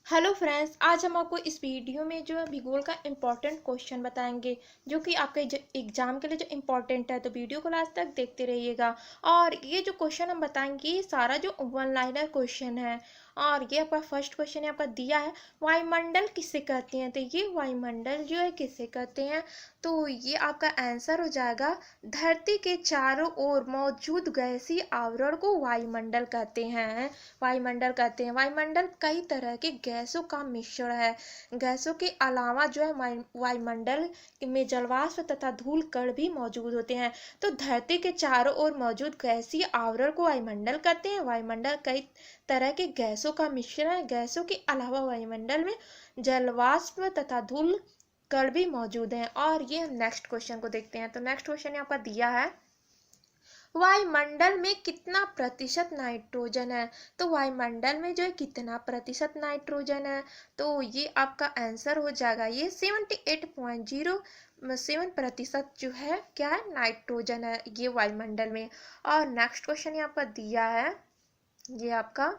Hello friends, आज हम आपको इस वीडियो में जो है भूगोल का इम्पोर्टेंट क्वेश्चन बताएंगे जो कि आपके एग्जाम के लिए जो इम्पोर्टेंट है। तो वीडियो को लास्ट तक देखते रहिएगा। और ये जो क्वेश्चन हम बताएंगे ये सारा जो वन लाइनर क्वेश्चन है। और ये आपका फर्स्ट क्वेश्चन आपका दिया है, वायुमंडल किसे कहते हैं। तो ये वायुमंडल जो है किसे कहते हैं, तो ये आपका आंसर हो जाएगा धरती के चारों ओर मौजूद गैसीय आवरण को वायुमंडल कहते हैं। वायुमंडल कहते हैं। वायुमंडल कई तरह के गैसों का मिश्रण है। गैसों के अलावा जो है वायुमंडल में जलवाष्प तथा धूल कण भी मौजूद होते हैं। तो धरती के चारों ओर मौजूद गैसीय आवरण को वायुमंडल कहते हैं। वायुमंडल कई तरह के गैसों का मिश्रण है। गैसों के अलावा वायुमंडल में जलवाष्प तथा धूल कण भी मौजूद हैं। और ये हम नेक्स्ट क्वेश्चन को देखते हैं। तो नेक्स्ट क्वेश्चन यहाँ पर दिया है, वायुमंडल में कितना प्रतिशत नाइट्रोजन है। तो वायुमंडल में जो है कितना प्रतिशत नाइट्रोजन है, तो ये आपका आंसर हो जाएगा ये 78.07% जो है क्या है, नाइट्रोजन है ये वायुमंडल में। और नेक्स्ट क्वेश्चन यहाँ पर दिया है, ये आपका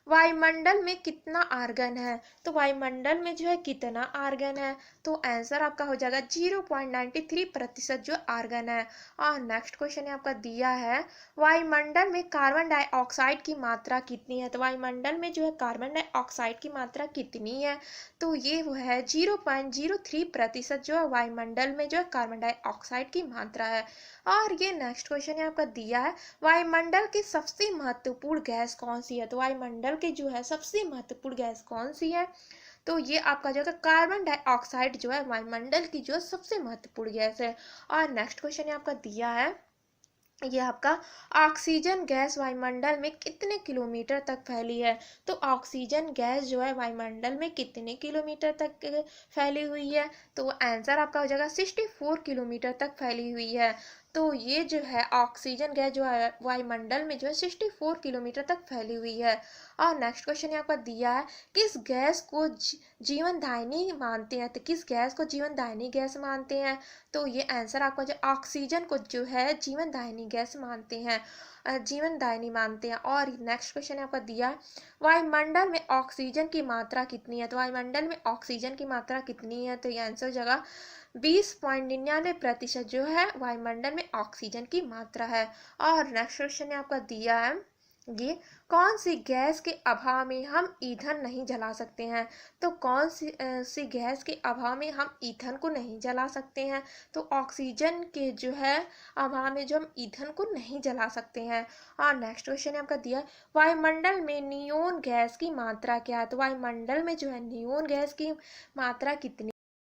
वायुमंडल में कितना आर्गन है। तो वायुमंडल में जो है कितना आर्गन है, तो आंसर आपका हो जाएगा 0.93% जो आर्गन है। और नेक्स्ट क्वेश्चन आपका दिया है, वायुमंडल में कार्बन डाइऑक्साइड की मात्रा कितनी है। तो वायुमंडल में जो है कार्बन डाइऑक्साइड की मात्रा कितनी है, तो ये वो है 0.03% जो है वायुमंडल में जो है कार्बन डाइऑक्साइड की मात्रा है। और ये नेक्स्ट क्वेश्चन है आपका दिया है, वायुमंडल की सबसे महत्वपूर्ण गैस कौन सी है। तो वायुमंडल की जो है सबसे महत्वपूर्ण गैस कौन सी है, तो ये आपका जो है कार्बन डाइऑक्साइड जो है वायुमंडल की जो है सबसे महत्वपूर्ण गैस है। और नेक्स्ट क्वेश्चन है आपका दिया है, ये आपका ऑक्सीजन गैस वायुमंडल में कितने किलोमीटर तक फैली है। तो ऑक्सीजन गैस जो है वायुमंडल में कितने किलोमीटर तक फैली हुई है, तो आंसर आपका हो जाएगा 64 किलोमीटर तक फैली हुई है। तो ये जो है ऑक्सीजन गैस जो है वायुमंडल में जो है 64 किलोमीटर तक फैली हुई है। और नेक्स्ट क्वेश्चन यहाँ पर दिया है, किस गैस को जीवनदायिनी मानते हैं। तो किस गैस को जीवनदायिनी गैस मानते हैं, तो ये आंसर आपका जो ऑक्सीजन को जो है जीवनदायिनी गैस मानते हैं, जीवनदायिनी मानते हैं। और नेक्स्ट क्वेश्चन आपका दिया, वायुमंडल में ऑक्सीजन की मात्रा कितनी है। तो वायुमंडल में ऑक्सीजन की मात्रा कितनी है, तो ये आंसर जगह 20.99% जो है वायुमंडल में ऑक्सीजन की मात्रा है। और नेक्स्ट क्वेश्चन आपका दिया है, ये कौन सी गैस के अभाव में हम ईंधन नहीं जला सकते हैं। तो कौन सी गैस के अभाव में हम ईंधन को नहीं जला सकते हैं, तो ऑक्सीजन के जो है अभाव में जो हम ईंधन को नहीं जला सकते हैं। और नेक्स्ट क्वेश्चन आपका दिया, वायुमंडल में नियोन गैस की मात्रा क्या है। तो वायुमंडल में जो है नियोन गैस की मात्रा कितनी,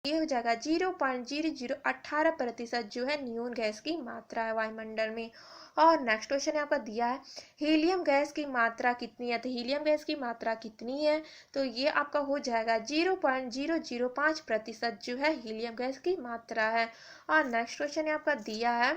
ये हो जाएगा 0.0018% जो है नियोन गैस की मात्रा है वायुमंडल में। और नेक्स्ट क्वेश्चन आपका दिया है, हीलियम गैस की मात्रा कितनी है। तो हीलियम गैस की मात्रा कितनी है, तो ये आपका हो जाएगा 0.005% जो है हीलियम गैस की मात्रा है। और नेक्स्ट क्वेश्चन आपका दिया है,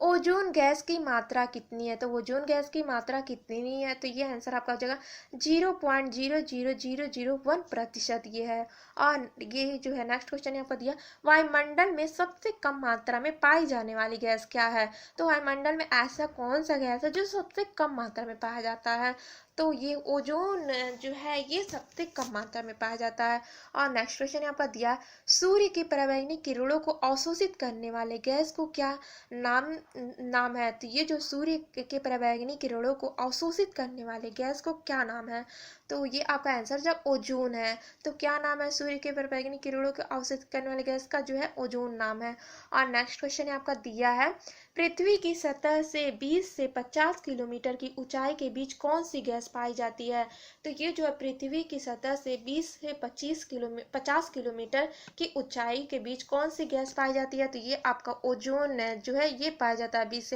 ओजोन गैस की मात्रा कितनी है। तो ओजोन गैस की मात्रा कितनी है, तो ये आंसर आपका हो जाएगा 0.00001% ये है। और ये जो है नेक्स्ट क्वेश्चन आपका दिया, वायुमंडल में सबसे कम मात्रा में पाई जाने वाली गैस क्या है। तो वायुमंडल में ऐसा कौन सा गैस है जो सबसे कम मात्रा में पाया जाता है, तो ये ओजोन जो है ये सबसे कम मात्रा में पाया जाता है। और नेक्स्ट क्वेश्चन यहाँ पर दिया, सूर्य की पराबैंगनी किरणों को अवशोषित करने वाले गैस को क्या नाम है। तो ये जो सूर्य के पराबैंगनी किरणों को अवशोषित करने वाले गैस को क्या नाम है, तो ये आपका आंसर जब ओजोन है, तो क्या नाम है सूर्य के पराबैंगनी किरणों को अवशोषित करने वाले गैस का, जो है ओजोन नाम है। और नेक्स्ट क्वेश्चन आपका दिया है, पृथ्वी की सतह से 20 से 50 किलोमीटर की ऊंचाई के बीच कौन सी गैस पाई जाती है। तो ये जो है पृथ्वी की सतह से 20 से 50 किलोमीटर की ऊंचाई के बीच कौन सी गैस पाई जाती है, तो ये आपका ओजोन जो है ये पाया जाता है 20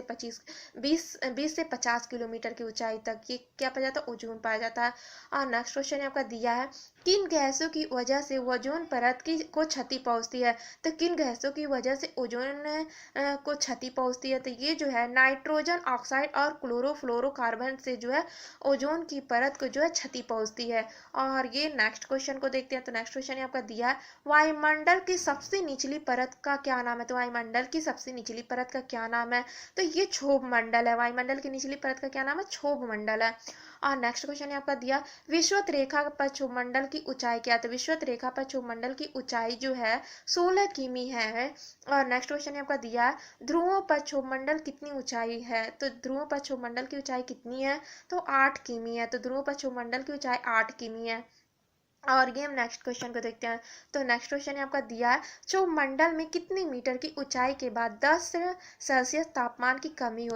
से 50 किलोमीटर की ऊंचाई तक ये क्या पाया जाता है, ओजोन पाया जाता है। और नेक्स्ट क्वेश्चन आपका दिया है, किन गैसों की वजह से ओजोन परत को क्षति पहुंचती है। तो किन गैसों की वजह से ओजोन को क्षति पहुंचती है, तो ये जो है नाइट्रोजन ऑक्साइड और क्लोरोफ्लोरोकार्बन से जो है ओजोन की परत को जो है क्षति पहुंचती है। और ये नेक्स्ट क्वेश्चन को देखते हैं। तो नेक्स्ट क्वेश्चन आपका दिया है, वायुमंडल की सबसे निचली परत का क्या नाम है। तो वायुमंडल की सबसे निचली परत का क्या नाम है, तो ये क्षोभ मंडल है। वायुमंडल की निचली परत का क्या नाम है, क्षोभ मंडल है। और नेक्स्ट क्वेश्चन आपका दिया विषुवत रेखा पर क्षोभमंडल की ऊंचाई क्या है। तो विषुवत रेखा पर क्षोभमंडल की ऊंचाई जो है 16 किमी है। और नेक्स्ट क्वेश्चन आपका दिया है ध्रुवों पर क्षोभमंडल कितनी ऊंचाई है। तो ध्रुवों पर क्षोभमंडल की ऊंचाई कितनी है, तो 8 किमी है। तो ध्रुवों पर क्षोभमंडल की ऊंचाई 8 किमी है। और ये हम नेक्स्ट क्वेश्चन को देखते हैं। तो नेक्स्ट क्वेश्चन आपका दिया है क्षोभमंडल में कितनी मीटर की ऊंचाई के बाद 10 सेल्सियस तापमान की कमी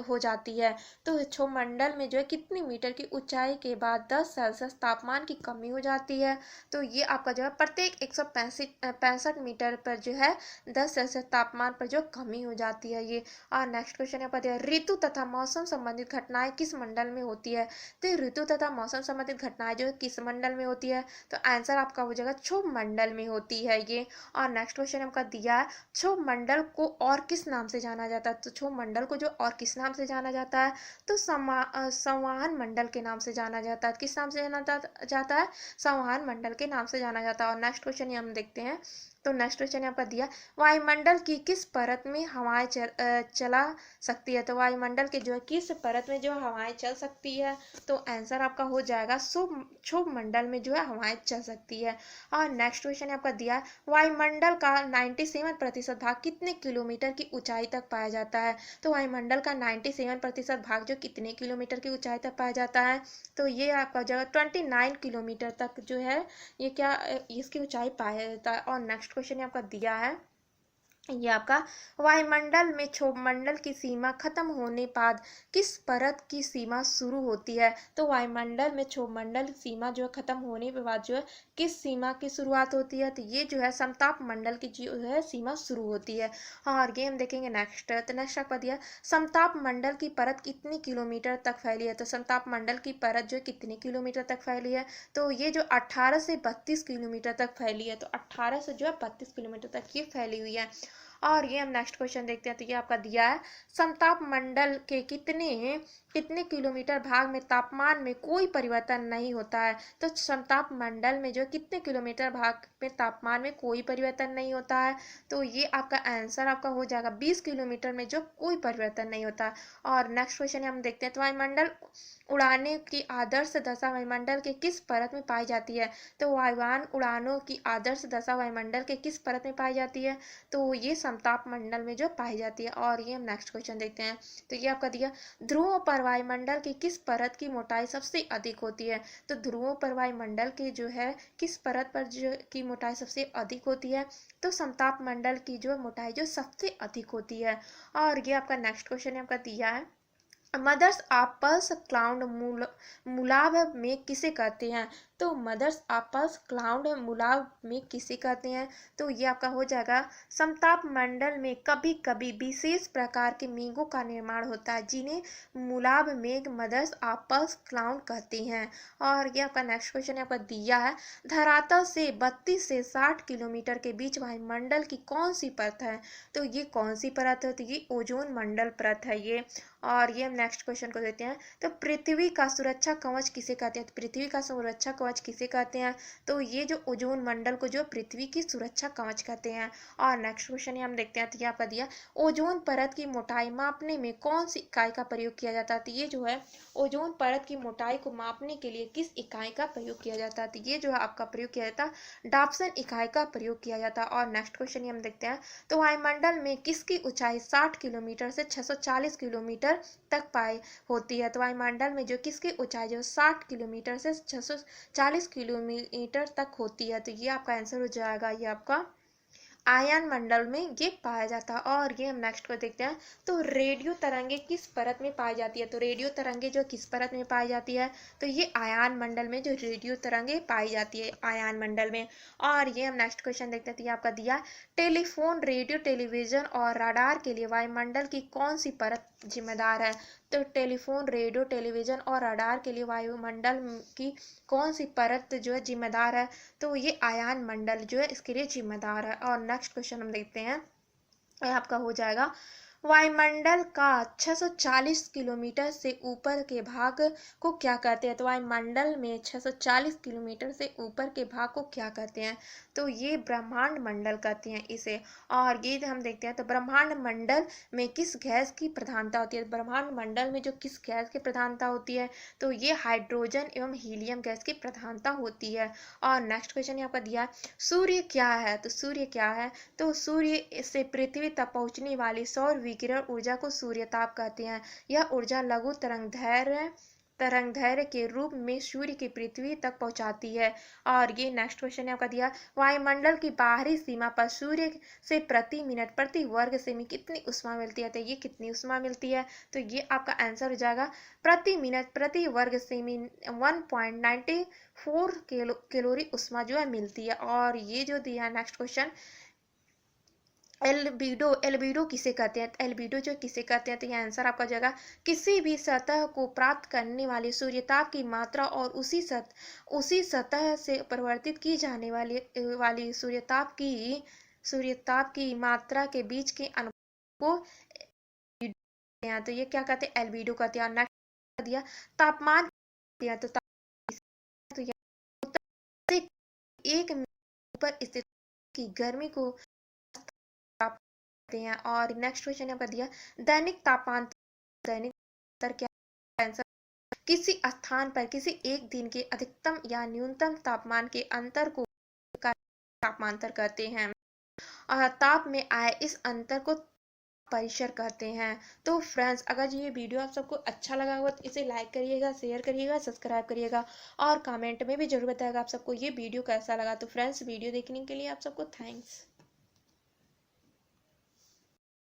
हो जाती है। तो क्षोभमंडल में जो है कितनी मीटर की ऊंचाई के बाद 10 सेल्सियस तापमान की कमी हो जाती है। तो ये आपका जो है प्रत्येक 165 मीटर पर जो है 10 सेल्सियस तापमान पर जो कमी हो जाती है ये। और नेक्स्ट क्वेश्चन आपका दिया ऋतु तथा मौसम संबंधित घटनाएं किस मंडल में होती है। तो ऋतु तथा मौसम संबंधित घटनाएं जो है किस मंडल में होती है। तो आंसर आपका हो जाएगा क्षोभमंडल में होती है ये। और नेक्स्ट क्वेश्चन आपका दिया है क्षोभमंडल को और किस नाम से जाना जाता है। तो क्षोभमंडल को जो और किस नाम से जाना जाता है, तो संवहन मंडल के नाम से जाना जाता है। किस नाम से जाना जाता है, संवहन मंडल के नाम से जाना जाता है। और नेक्स्ट क्वेश्चन ये हम देखते हैं। तो नेक्स्ट क्वेश्चन आपका दिया वायुमंडल की किस परत में हवाएं चला सकती है। तो वायुमंडल के जो है किस परत में जो हवाएं चल सकती है। तो आंसर आपका हो जाएगा क्षोभमंडल में जो है हवाएं चल सकती है। और नेक्स्ट क्वेश्चन आपका दिया है वायुमंडल का 97% भाग कितने किलोमीटर की ऊंचाई तक पाया जाता है। तो वायुमंडल का 97% भाग जो कितने किलोमीटर की ऊंचाई तक पाया जाता है। तो ये आपका जो 29 किलोमीटर तक जो है ये क्या इसकी ऊंचाई पाया जाता है। और नेक्स्ट क्वेश्चन आपका दिया है ये आपका वायुमंडल में क्षोभमंडल की सीमा खत्म होने बाद किस परत की सीमा शुरू होती है। तो वायुमंडल में क्षोभमंडल की सीमा जो है खत्म होने के बाद जो है किस सीमा की शुरुआत होती है। तो ये जो है समताप मंडल की जो है सीमा शुरू होती है। और ये हम देखेंगे नेक्स्ट। तो नेक्स्ट आपका दिया समताप मंडल की परत कितनी किलोमीटर तक फैली है। तो समताप मंडल की परत जो है कितने किलोमीटर तक फैली है। तो ये जो 18 से 32 किलोमीटर तक फैली है। तो 18 से जो है 32 किलोमीटर तक ये फैली हुई है। और ये हम नेक्स्ट क्वेश्चन देखते हैं। तो ये आपका दिया है समताप मंडल के कितने कितने किलोमीटर भाग में तापमान में कोई परिवर्तन नहीं होता है। तो समताप मंडल में जो कितने किलोमीटर भाग में तापमान में कोई परिवर्तन नहीं होता है। तो ये आपका आंसर आपका हो जाएगा 20 किलोमीटर में जो कोई परिवर्तन नहीं होता। और नेक्स्ट क्वेश्चन हम देखते हैं। तो वायुमंडल उड़ाने की आदर्श दशा वायुमंडल के किस परत में पाई जाती है। तो वायुयान उड़ानों की आदर्श दशा वायुमंडल के किस परत में पाई जाती है। तो ये समताप मंडल में जो पाई जाती है। और ये हम नेक्स्ट क्वेश्चन देखते हैं। तो ये आपका दिया ध्रुवों पर वायुमंडल की किस परत की मोटाई सबसे अधिक होती है। तो ध्रुवों पर वायुमंडल के जो है किस परत पर जो की मोटाई सबसे अधिक होती है। तो समताप मंडल की जो मोटाई जो सबसे अधिक होती है। और ये आपका नेक्स्ट क्वेश्चन आपका दिया है मदर्स आपस क्लाउड मुलाब में किसे कहते हैं। तो मदर्स आपस क्लाउड मुलाब में किसे कहते हैं। तो ये आपका हो जाएगा समताप मंडल में कभी कभी विशेष प्रकार के मेघों का निर्माण होता है जिन्हें मुलाब मेघ मदर्स आपस क्लाउड कहते हैं। और ये आपका नेक्स्ट क्वेश्चन आपका दिया है धरातल से 32 से 60 किलोमीटर के बीच वायुमंडल की कौन सी परत है। तो ये कौन सी परत है। तो ये ओजोन मंडल परत है ये। और ये हम नेक्स्ट क्वेश्चन को देते हैं। तो पृथ्वी का सुरक्षा कवच किसे कहते हैं। तो पृथ्वी का सुरक्षा कवच किसे कहते हैं। तो ये जो ओजोन मंडल को जो पृथ्वी की सुरक्षा कवच कहते हैं। और नेक्स्ट क्वेश्चन हम देखते हैं। तो ये आपका दिया ओजोन परत की मोटाई मापने में कौन सी इकाई का प्रयोग किया जाता है। तो ये जो है ओजोन परत की मोटाई को मापने के लिए किस इकाई का प्रयोग किया जाता है। तो ये जो है आपका प्रयोग किया जाता है डाप्सन इकाई का प्रयोग किया जाता है। और नेक्स्ट क्वेश्चन हम देखते हैं। तो वायुमंडल में किसकी ऊंचाई 60 किलोमीटर से 640 किलोमीटर तक पाई होती है। तो वायुमंडल में जो किसकी ऊंचाई जो 60 किलोमीटर से 640 किलोमीटर तक होती है। तो ये आपका आंसर हो जाएगा ये आपका आयन मंडल में ये पाया जाता है। और ये हम नेक्स्ट को देखते हैं। तो रेडियो तरंगे किस परत में पाई जाती है। तो रेडियो तरंगे जो किस परत में पाई जाती है। तो ये आयन मंडल में जो रेडियो तरंगे पाई जाती है आयन मंडल में। और ये हम नेक्स्ट क्वेश्चन देखते हैं। तो ये आपका दिया टेलीफोन रेडियो टेलीविजन और रडार के लिए वायुमंडल की कौन सी परत जिम्मेदार है। तो टेलीफोन रेडियो टेलीविजन और रडार के लिए वायुमंडल की कौन सी परत जो है जिम्मेदार है। तो ये आयन मंडल जो है इसके लिए जिम्मेदार है। और नेक्स्ट क्वेश्चन हम देखते हैं। आपका हो जाएगा वायुमंडल का 640 किलोमीटर से ऊपर के भाग को क्या कहते हैं? तो वायुमंडल में 640 किलोमीटर से ऊपर के भाग को क्या कहते हैं? तो ये ब्रह्मांड मंडल कहते हैं इसे। और ये हम देखते हैं तो ब्रह्मांड मंडल में किस गैस की प्रधानता होती है? ब्रह्मांड मंडल में जो किस गैस की प्रधानता होती है? तो ये हाइड्रोजन एवं हीलियम गैस की प्रधानता होती है। और नेक्स्ट क्वेश्चन यहाँ पर दिया, सूर्य क्या है? तो सूर्य क्या है? तो सूर्य से पृथ्वी तक पहुंचने वाली सौर विकिरण ऊर्जा को सूर्यताप कहते हैं। यह ऊर्जा लघु तरंगदैर्घ्य के रूप में सूर्य की पृथ्वी तक पहुंचाती है। और ये नेक्स्ट क्वेश्चन है आपका दिया, वायुमंडल की बाहरी सीमा पर सूर्य से प्रति मिनट प्रति वर्ग सेमी कितनी ऊष्मा मिलती है? तो ये कितनी ऊष्मा मिलती है? तो ये आपका आंसर हो जाएगा प्रति मिनट प्रति वर्ग सेमी 1.94 कैलोरी ऊष्मा जो है मिलती है। और ये जो दिया नेक्स्ट क्वेश्चन, एल्बिडो किसे कहते हैं? एल्बिडो जो किसे कहते हैं? तो ये आंसर आपका जाएगा किसी भी सतह को प्राप्त करने वाली सूर्यताप की मात्रा और उसी सतह से परिवर्तित की जाने वाली सूर्यताप की मात्रा के बीच के अनुपात को हैं। तो ये क्या कहते हैं? एल्बिडो कहते हैं। नेक्स्ट दिया तापमान दिया, तो एक पर स्थित की गर्मी को हैं। और नेक्स्ट क्वेश्चन यहाँ पर दिया दैनिक तापमान क्या आंसर, किसी स्थान पर किसी एक दिन के अधिकतम या न्यूनतम तापमान के अंतर को तापमांतर कहते हैं। और ताप में आए इस अंतर को परिसर कहते हैं। तो फ्रेंड्स, अगर ये वीडियो आप सबको अच्छा लगा हो तो इसे लाइक करिएगा, शेयर करिएगा, सब्सक्राइब करिएगा और कमेंट में भी जरूर बताइएगा आप सबको ये वीडियो कैसा लगा। तो फ्रेंड्स, वीडियो देखने के लिए आप सबको थैंक्स।